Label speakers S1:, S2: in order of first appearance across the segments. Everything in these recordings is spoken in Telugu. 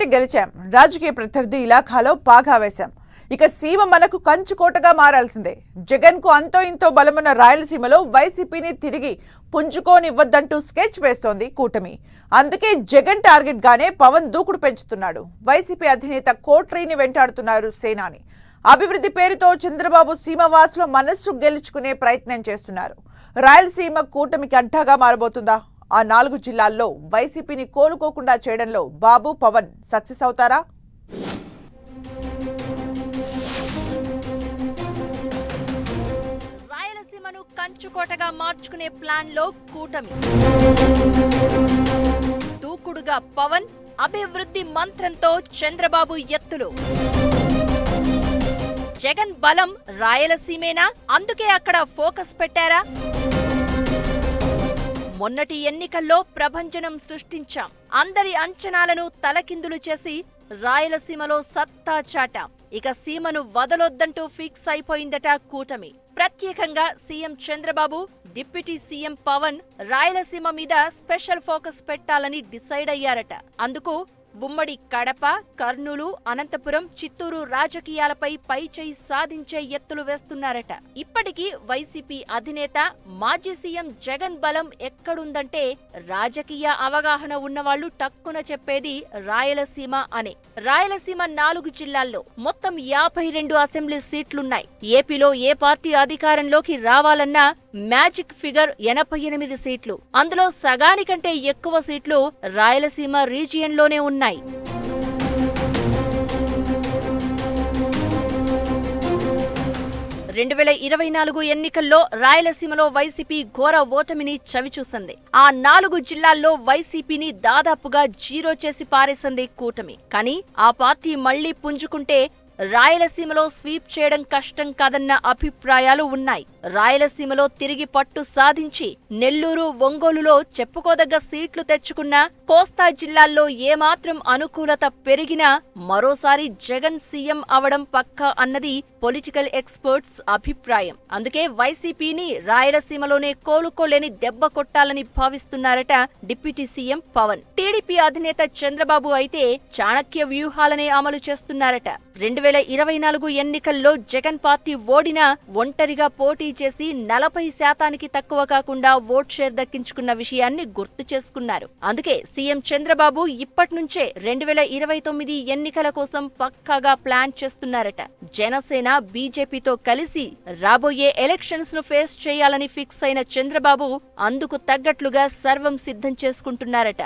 S1: కొట్టి గెలిచాం. రాజకీయ ప్రత్యర్థి ఇలాఖాలో పాగా వేశాం. ఇక సీమ మనకు కంచుకోటగా మారాల్సిందే. జగన్ కు అంతో ఇంతో బలమున్న రాయలసీమలో వైసీపీని తిరిగి పుంజుకోనివ్వద్దంటూ స్కెచ్ వేస్తోంది కూటమి. అందుకే జగన్ టార్గెట్ గానే పవన్ దూకుడు పెంచుతున్నాడు. వైసీపీ అధినేత కోట్రీని వెంటాడుతున్నారు సేనాని. అభివృద్ధి పేరుతో చంద్రబాబు సీమవాసుల మనస్సు గెలుచుకునే ప్రయత్నం చేస్తున్నారు. రాయలసీమ కూటమికి అడ్డాగా మారబోతుందా? ఆ 4 జిల్లాల్లో వైసీపీని కోలుకోకుండా చేయడంలో బాబు పవన్ సక్సెస్ అవుతారా?
S2: రాయలసీమను కంచుకోటగా మార్చుకునే ప్లాన్ లో కూటమి. దూకుడుగా పవన్, అభివృద్ధి మంత్రంతో చంద్రబాబు ఎత్తులు. జగన్ బలం రాయలసీమేనా? అందుకే అక్కడ ఫోకస్ పెట్టారా? మొన్నటి ఎన్నికల్లో ప్రభంజనం సృష్టించాం. అందరి అంచనాలను తలకిందులు చేసి రాయలసీమలో సత్తా చాటాం. ఇక సీమను వదలొద్దంటూ ఫిక్స్ అయిపోయిందట కూటమి. ప్రత్యేకంగా CM Chandrababu, deputy CM Pawan Rayalaseema మీద స్పెషల్ ఫోకస్ పెట్టాలని డిసైడ్ అయ్యారట. అందుకు ఉమ్మడి కడప, కర్నూలు, అనంతపురం, చిత్తూరు రాజకీయాలపై పైచేయి సాధించే ఎత్తులు వేస్తున్నారట. ఇప్పటికీ వైసీపీ అధినేత, మాజీ సీఎం జగన్ బలం ఎక్కడుందంటే రాజకీయ అవగాహన ఉన్నవాళ్లు టక్కున చెప్పేది రాయలసీమ అనే. రాయలసీమ 4 జిల్లాల్లో మొత్తం 52 అసెంబ్లీ సీట్లున్నాయి. ఏపీలో ఏ పార్టీ అధికారంలోకి రావాలన్నా మ్యాజిక్ ఫిగర్ 88 సీట్లు. అందులో సగానికంటే ఎక్కువ సీట్లు రాయలసీమ రీజియన్లోనే ఉన్నాయి. 2024 ఎన్నికల్లో రాయలసీమలో వైసీపీ ఘోర ఓటమిని చవిచూసింది. ఆ 4 జిల్లాల్లో వైసీపీని దాదాపుగా జీరో చేసి పారేసింది కూటమి. కానీ ఆ పార్టీ మళ్లీ పుంజుకుంటే రాయలసీమలో స్వీప్ చేయడం కష్టం కాదన్న అభిప్రాయాలు ఉన్నాయి. రాయలసీమలో తిరిగి పట్టు సాధించి నెల్లూరు, ఒంగోలులో చెప్పుకోదగ్గ సీట్లు తెచ్చుకున్న కోస్తా జిల్లాల్లో ఏమాత్రం అనుకూలత పెరిగినా మరోసారి జగన్ సీఎం అవడం పక్కా అన్నది పొలిటికల్ ఎక్స్పర్ట్స్ అభిప్రాయం. అందుకే వైసీపీని రాయలసీమలోనే కోలుకోలేని దెబ్బ కొట్టాలని భావిస్తున్నారట డిప్యూటీ సీఎం పవన్. టీడీపీ అధినేత చంద్రబాబు అయితే చాణక్య వ్యూహాలనే అమలు చేస్తున్నారట. 2024 ఎన్నికల్లో జగన్ పార్టీ ఓడినా ఒంటరిగా పోటీ చేసి 40% తక్కువ కాకుండా ఓట్ షేర్ దక్కించుకున్న విషయాన్ని గుర్తు చేసుకున్నారు. అందుకే సీఎం చంద్రబాబు ఇప్పట్నుంచే 2029 ఎన్నికల కోసం పక్కాగా ప్లాన్ చేస్తున్నారట. జనసేన, బీజేపీతో కలిసి రాబోయే ఎలక్షన్స్ ను ఫేస్ చేయాలని ఫిక్స్ అయిన చంద్రబాబు అందుకు తగ్గట్లుగా సర్వం సిద్ధం చేసుకుంటున్నారట.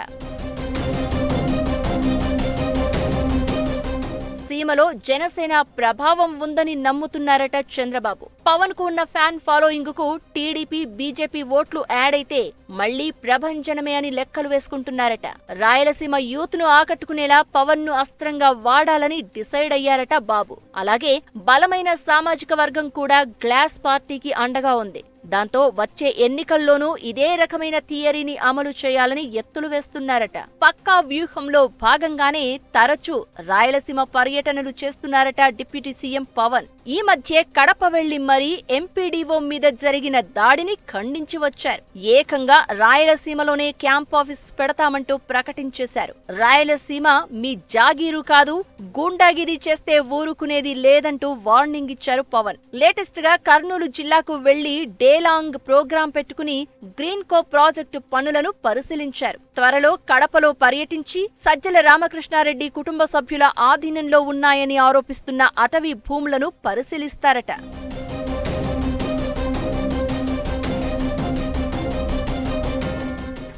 S2: సీమలో జనసేన ప్రభావం ఉందని నమ్ముతున్నారట చంద్రబాబు. పవన్ కు ఉన్న ఫ్యాన్ ఫాలోయింగ్ కు టీడీపీ, బీజేపీ ఓట్లు యాడ్ అయితే మళ్లీ ప్రభంజనమే అని లెక్కలు వేసుకుంటున్నారట. రాయలసీమ యూత్ ను ఆకట్టుకునేలా పవన్ ను అస్త్రంగా వాడాలని డిసైడ్ అయ్యారట బాబు. అలాగే బలమైన సామాజిక వర్గం కూడా గ్లాస్ పార్టీకి అండగా ఉంది. దాంతో వచ్చే ఎన్నికల్లోనూ ఇదే రకమైన థియరీని అమలు చేయాలని ఎత్తులు వేస్తున్నారట. పక్కా వ్యూహంలో భాగంగానే తరచూ రాయలసీమ పర్యటనలు చేస్తున్నారట డిప్యూటీ సీఎం పవన్. ఈ మధ్య కడప వెళ్లి మరీ ఎంపీడీఓ మీద జరిగిన దాడిని ఖండించి వచ్చారు. ఏకంగా రాయలసీమలోనే క్యాంప్ ఆఫీస్ పెడతామంటూ ప్రకటించేశారు. రాయలసీమ మీ జాగీరు కాదు, గూండాగిరి చేస్తే ఊరుకునేది లేదంటూ వార్నింగ్ ఇచ్చారు పవన్. లేటెస్ట్ గా కర్నూలు జిల్లాకు వెళ్లి డేలాంగ్ ప్రోగ్రాం పెట్టుకుని గ్రీన్ కో ప్రాజెక్టు పనులను పరిశీలించారు. త్వరలో కడపలో పర్యటించి సజ్జల రామకృష్ణారెడ్డి కుటుంబ సభ్యుల ఆధీనంలో ఉన్నాయని ఆరోపిస్తున్న అటవీ భూములను పరిశీలిస్తారట.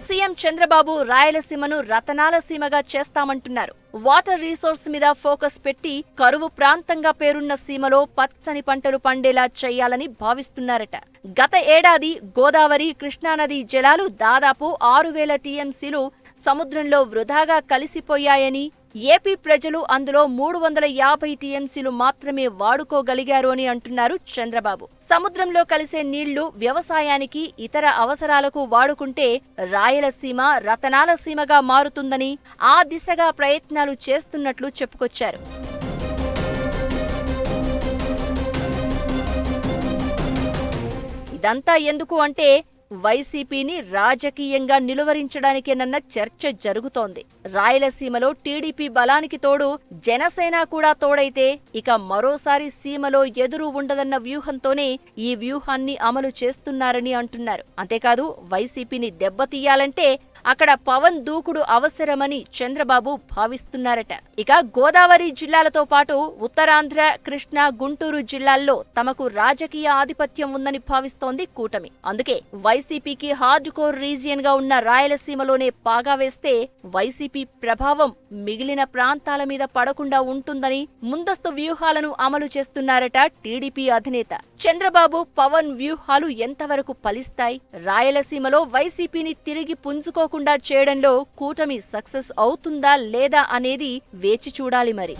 S2: సీఎం చంద్రబాబు రాయలసీమను రతనాల సీమగా చేస్తామంటున్నారు. వాటర్ రిసోర్స్ మీద ఫోకస్ పెట్టి కరువు ప్రాంతంగా పేరున్న సీమలో పచ్చని పంటలు పండేలా చేయాలని భావిస్తున్నారట. గత ఏడాది గోదావరి, కృష్ణానది జలాలు దాదాపు 6000 టీఎంసీలు సముద్రంలో వృధాగా కలిసిపోయాయని, ఏపీ ప్రజలు అందులో 350 టీఎంసీలు మాత్రమే వాడుకోగలిగారు అని అంటున్నారు చంద్రబాబు. సముద్రంలో కలిసే నీళ్లు వ్యవసాయానికి, ఇతర అవసరాలకు వాడుకుంటే రాయలసీమ రతనాల సీమగా మారుతుందని ఆ దిశగా ప్రయత్నాలు చేస్తున్నట్లు చెప్పుకొచ్చారు. ఇదంతా ఎందుకు అంటే వైసీపీని రాజకీయంగా నిలువరించడానికేనన్న చర్చ జరుగుతోంది. రాయలసీమలో టీడీపీ బలానికి తోడు జనసేన కూడా తోడైతే ఇక మరోసారి సీమలో ఎదురు ఉండదన్న వ్యూహంతోనే ఈ వ్యూహాన్ని అమలు చేస్తున్నారని అంటున్నారు. అంతేకాదు వైసీపీని దెబ్బతీయాలంటే అక్కడ పవన్ దూకుడు అవసరమని చంద్రబాబు భావిస్తున్నారట. ఇక గోదావరి జిల్లాలతో పాటు ఉత్తరాంధ్ర, కృష్ణా, గుంటూరు జిల్లాల్లో తమకు రాజకీయ ఆధిపత్యం ఉందని భావిస్తోంది కూటమి. అందుకే వైసీపీకి హార్డ్ కోర్ రీజియన్ గా ఉన్న రాయలసీమలోనే పాగా వేస్తే వైసీపీ ప్రభావం మిగిలిన ప్రాంతాల మీద పడకుండా ఉంటుందని ముందస్తు వ్యూహాలను అమలు చేస్తున్నారట టీడీపీ అధినేత. చంద్రబాబు, పవన్ వ్యూహాలు ఎంతవరకు ఫలిస్తాయి? రాయలసీమలో వైసీపీని తిరిగి పుంజుకోకుండా చేయడంలో కూటమి సక్సెస్ అవుతుందా లేదా అనేది వేచి చూడాలి మరి.